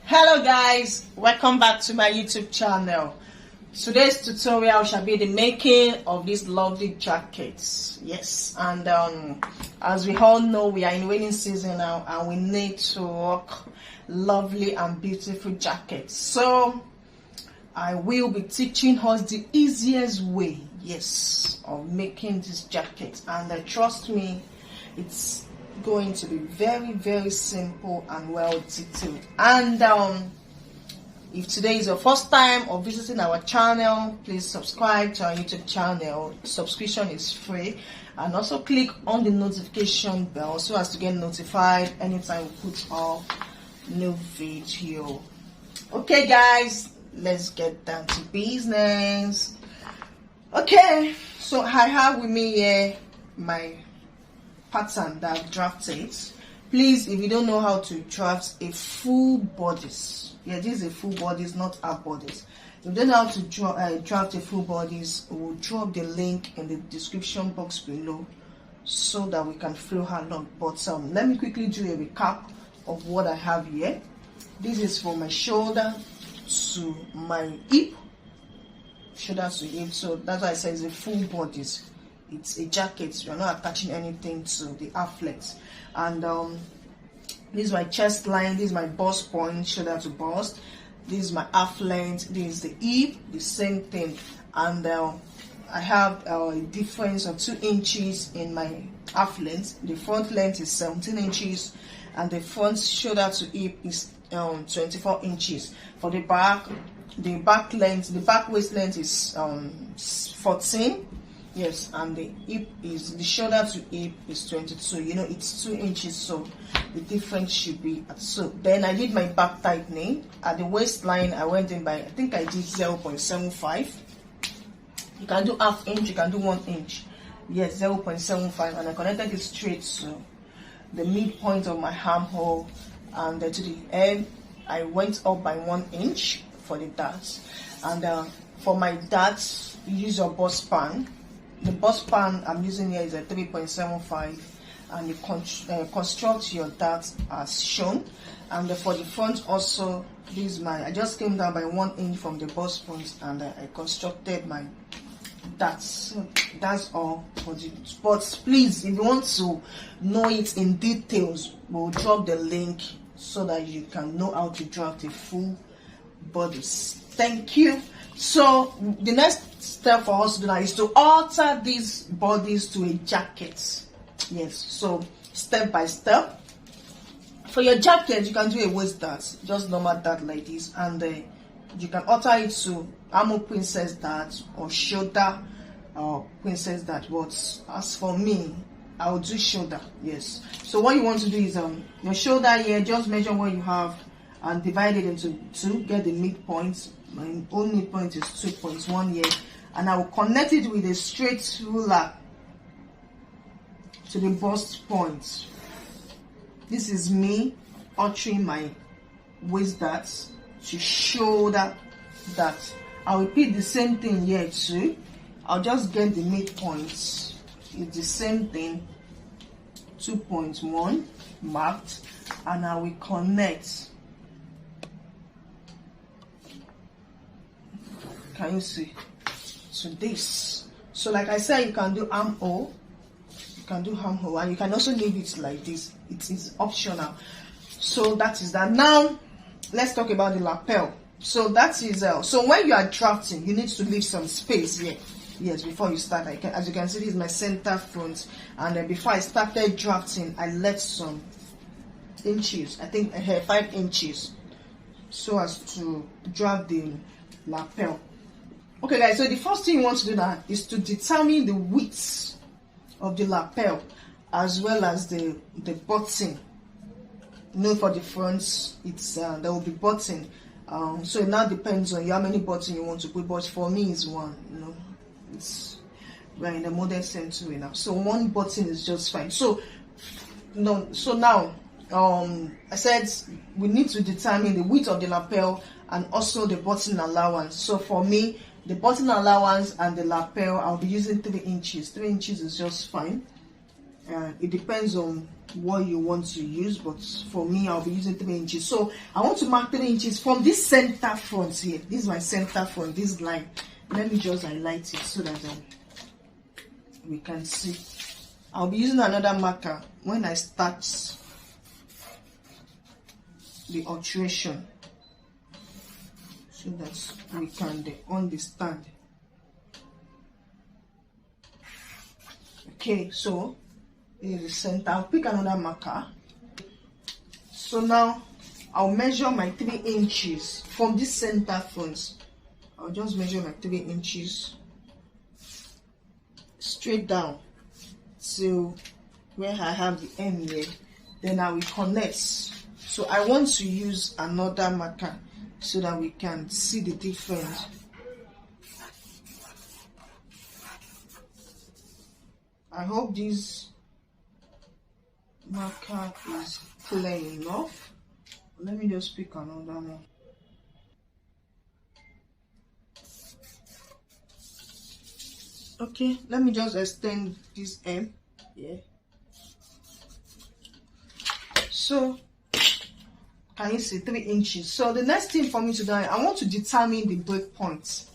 Hello guys, welcome back to my YouTube channel. Today's tutorial shall be the making of these lovely jackets. Yes, and as we all know, we are in rainy season now and we need to rock lovely and beautiful jackets. So I will be teaching us the easiest way, yes, of making this jacket, and trust me, it's going to be very simple and well detailed. And if today is your first time of visiting our channel, please subscribe to our YouTube channel. Subscription is free, and also click on the notification bell so as to get notified anytime we put up new video. Okay guys, let's get down to business. Okay, so I have with me here my pattern that I've drafted. Please, if you don't know how to draft a full bodice, yeah, this is a full bodice, not half bodice. If you don't know how to draft a full bodice, we'll drop the link in the description box below so that we can flow along. But let me quickly do a recap of what I have here. This is from my shoulder to my hip, shoulder to hip. So that's why I say it's a full bodice. It's a jacket. You're not attaching anything to the afflex. And this is my chest line, this is my bust point, shoulder to bust, this is my half length, this is the hip, the same thing. And I have a difference of 2 inches in my half length. The front length is 17 inches and the front shoulder to hip is 24 inches. For the back length, the back waist length is 14. Yes, and the hip is, the shoulder to hip is 22. You know, it's 2 inches, so the difference should be at so. Then I did my back tightening. At the waistline, I went in by, I think I did 0.75. You can do ½ inch, you can do 1 inch. Yes, 0.75, and I connected it straight to the midpoint of my armhole, and to the end, I went up by 1 inch for the darts. And for my darts, you use your bust span. The bust span I'm using here is a 3.75, and you construct your dart as shown. And for the front also, this is my, I just came down by 1 inch from the bust point and I constructed my darts. So that's all for the, but please, if you want to know it in details, we'll drop the link so that you can know how to draft a full bodice. Thank you. So the next step for us to do now is to alter these bodies to a jacket. Yes, so step by step. For your jacket, you can do a waist dart, just normal dart like this, and you can alter it to armor princess dart or shoulder princess dart. But as for me, I'll do shoulder. Yes. So what you want to do is your shoulder here, just measure what you have and divide it into 2, get the midpoint. My own midpoint is 2.1 here, and I will connect it with a straight ruler to the bust point. This is me altering my waist dart to shoulder dart. I'll repeat the same thing here too. I'll just get the midpoint. It's the same thing, 2.1 marked, and I will connect. Can you see? So this. So like I said, you can do armhole. You can do armhole, and you can also leave it like this. It is optional. So that is that. Now let's talk about the lapel. So that is so when you are drafting, you need to leave some space here. Yes, before you start. As you can see, this is my center front, and before I started drafting, I left some inches. I think 5 inches, so as to draft the lapel. Okay guys, so the first thing you want to do now is to determine the width of the lapel as well as the button. You know, for the front, it's there will be button. So it now depends on you how many buttons you want to put, but for me it's 1. You know, it's, we're in the modern century now, so 1 button is just fine. So no, so now I said we need to determine the width of the lapel and also the button allowance. So for me, the button allowance and the lapel, I'll be using 3 inches. 3 inches is just fine. It depends on what you want to use, but for me I'll be using 3 inches. So I want to mark 3 inches from this center front here. This is my center front, this line. Let me just highlight it so that we can see. I'll be using another marker when I start the alteration, so that we can understand. Okay, so in the center, I'll pick another marker. So now I'll measure my 3 inches from this center front. I'll just measure my 3 inches straight down to where I have the end here. Then I will connect. So I want to use another marker so that we can see the difference. I hope this marker is clear enough. Let me just pick another one. Okay, let me just extend this M. Yeah. So can you see 3 inches? So the next thing for me to do, I want to determine the break points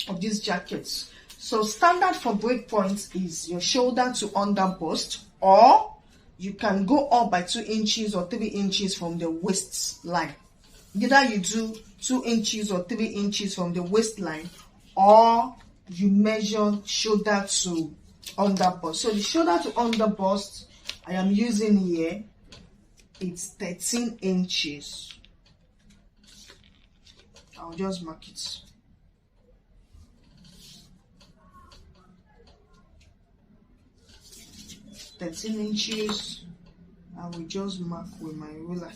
of these jackets. So standard for break points is your shoulder to under bust, or you can go up by 2 inches or 3 inches from the waistline. Either you do 2 inches or 3 inches from the waistline, or you measure shoulder to under bust. So the shoulder to under bust I am using here, it's 13 inches. I'll just mark it. $13. I will just mark with my ruler.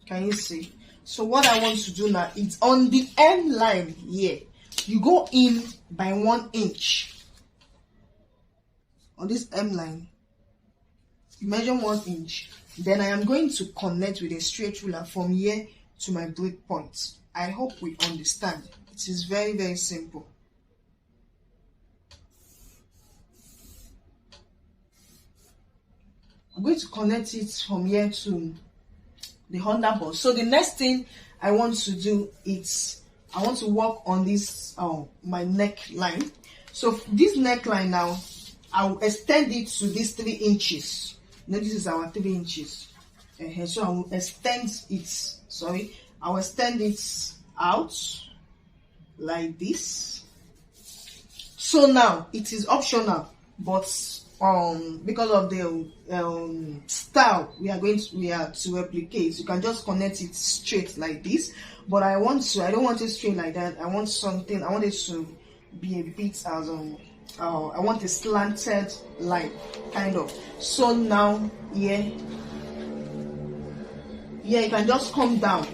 Can you see? So what I want to do now is on the end line here, you go in by 1 inch. On this M line, you measure 1 inch. Then I am going to connect with a straight ruler from here to my break point. I hope we understand. It is very, very simple. I'm going to connect it from here to the under bust. So the next thing I want to do is I want to work on this my neckline. So this neckline now, I'll extend it to these 3 inches. Now this is our 3 inches. So I will extend it. I'll extend it out like this. So now it is optional, but because of the style we are to replicate, you can just connect it straight like this. But I don't want it straight like that. I want it to be a bit as I want a slanted line, kind of. So now here you can just come down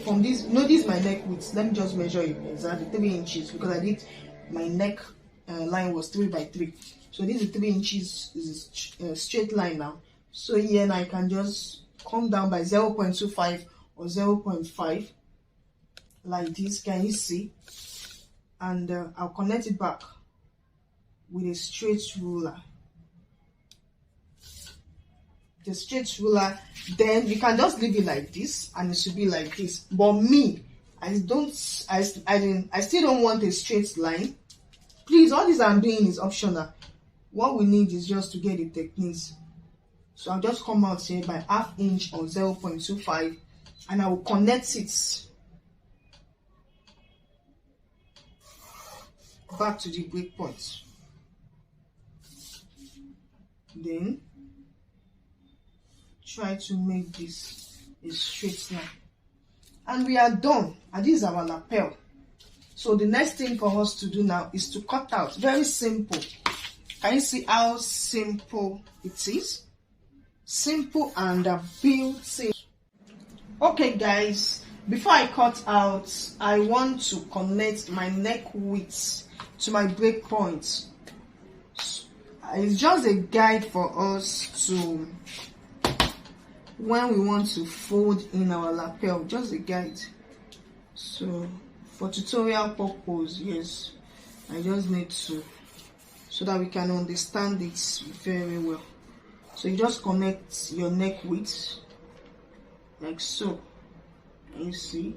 from this. This is my neck width. Let me just measure it exactly 3 inches, because I did my neck line was 3 by 3. So this is 3 inches, is a straight line now. So here I can just come down by 0.25 or 0.5 like this. Can you see? And I'll connect it back with a straight ruler. The straight ruler, then you can just leave it like this and it should be like this. But me, I still don't want a straight line. Please, all this I'm doing is optional. What we need is just to get the techniques. So I'll just come out here by 1/2 inch or 0.25 and I will connect it back to the break point. Then try to make this a straight line. And we are done. And this is our lapel. So the next thing for us to do now is to cut out. Very simple. Can you see how simple it is? Simple and built-in. Okay guys, before I cut out, I want to connect my neck width to my break point. It's just a guide for us to when we want to fold in our lapel, just a guide. So for tutorial purpose, yes, I just need to, so that we can understand it very well. So you just connect your neck width like so. Can you see?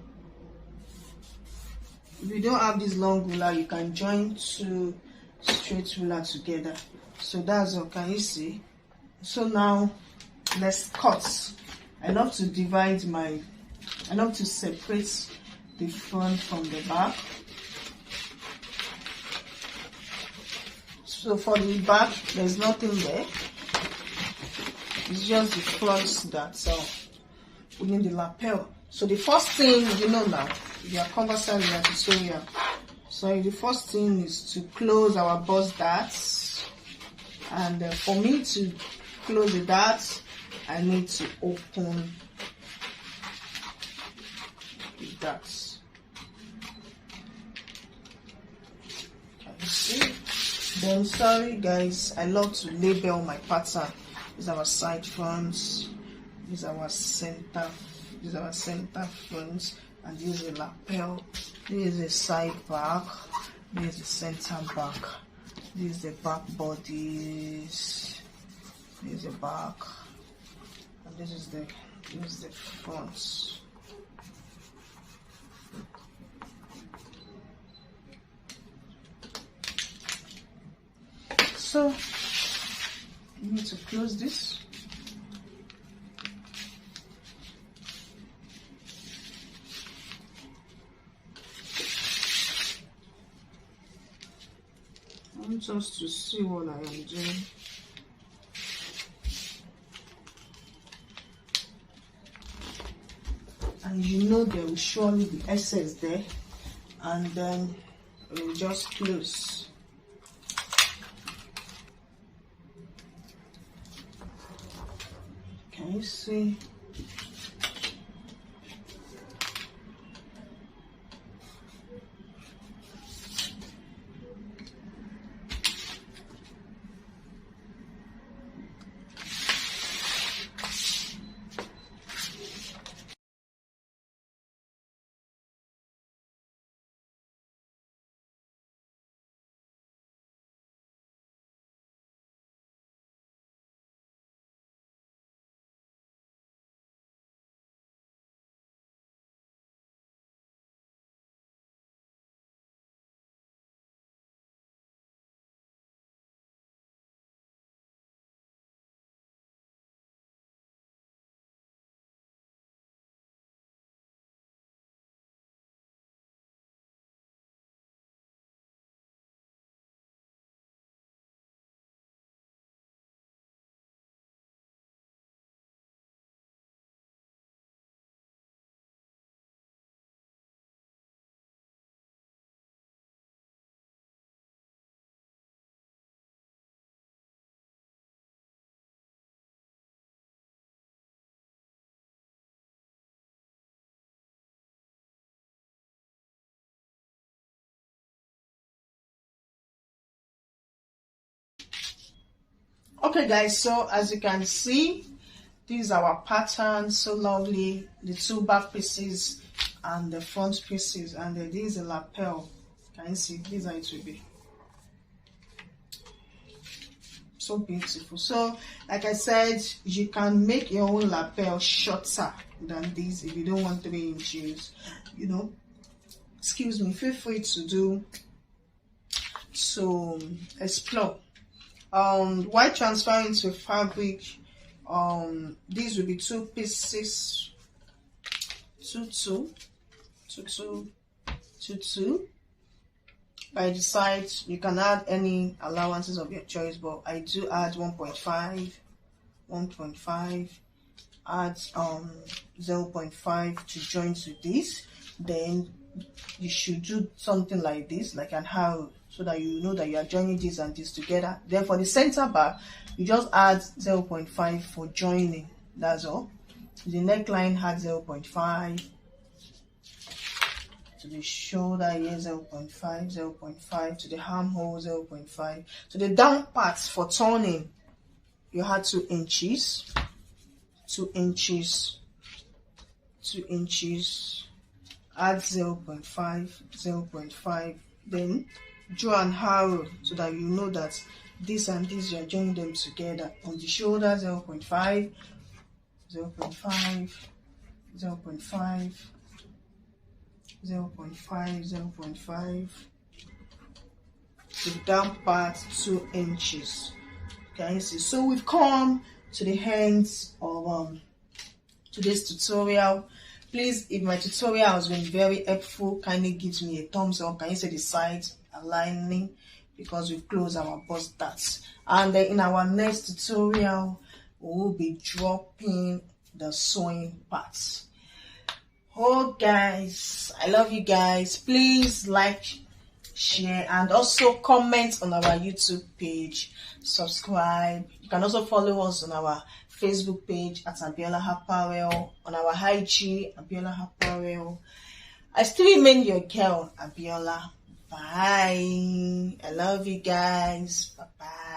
If you don't have this long ruler, you can join two straight ruler together. So that's all. Can you see? So now let's cut. I love to separate the front from the back. So for the back, there's nothing there. It's just the front that's within the lapel. So the first thing, you know now, if you are conversant with your tutorial. So the first thing is to close our bust darts. And for me to close the darts, I need to open the darts. Can you see? Then sorry guys, I love to label my pattern. These are our side fronts, these are our center fronts, and this is the lapel, this is the side back, this is the center back, this is the back bodies, this is the back, and this is the front. So you need to close this. I want us to see what I am doing. And you know there will surely be excess there, and then we will just close. Can you see? Okay guys, so as you can see, this is our pattern. So lovely, the two back pieces and the front pieces, and this is a lapel. Can you see? This is how it will be. So beautiful. So like I said, you can make your own lapel shorter than this if you don't want 3 inches, you know. Excuse me, feel free to explore. While transferring to fabric, these will be 2 pieces, 2 by the sides. You can add any allowances of your choice, but I do add 1.5, add 0.5 to join to this. Then you should do something like this, like an arrow, so that you know that you are joining this and this together. Then for the center back, you just add 0.5 for joining. That's all. The neckline had 0.5. To the shoulder here, 0.5, 0.5. To the armhole, 0.5. To the down parts for turning, you had 2 inches. 2 inches. 2 inches. Add 0.5, 0.5. Then draw an arrow so that you know that this and this, you are joining them together. On the shoulder, 0.5, 0.5, 0.5, 0.5, 0.5. The down part 2 inches. Can you see? So we've come to the end of today's tutorial. Please, if my tutorial has been very helpful, kindly give me a thumbs up. Can you see the sides aligning? Because we've closed our bust darts. And then in our next tutorial, we will be dropping the sewing parts. Oh guys, I love you guys. Please like, share, and also comment on our YouTube page. Subscribe. You can also follow us on our Facebook page at Abiola Apparel, on our IG Abiola Apparel. I still remain your girl, Abiola. Bye. I love you guys. Bye bye.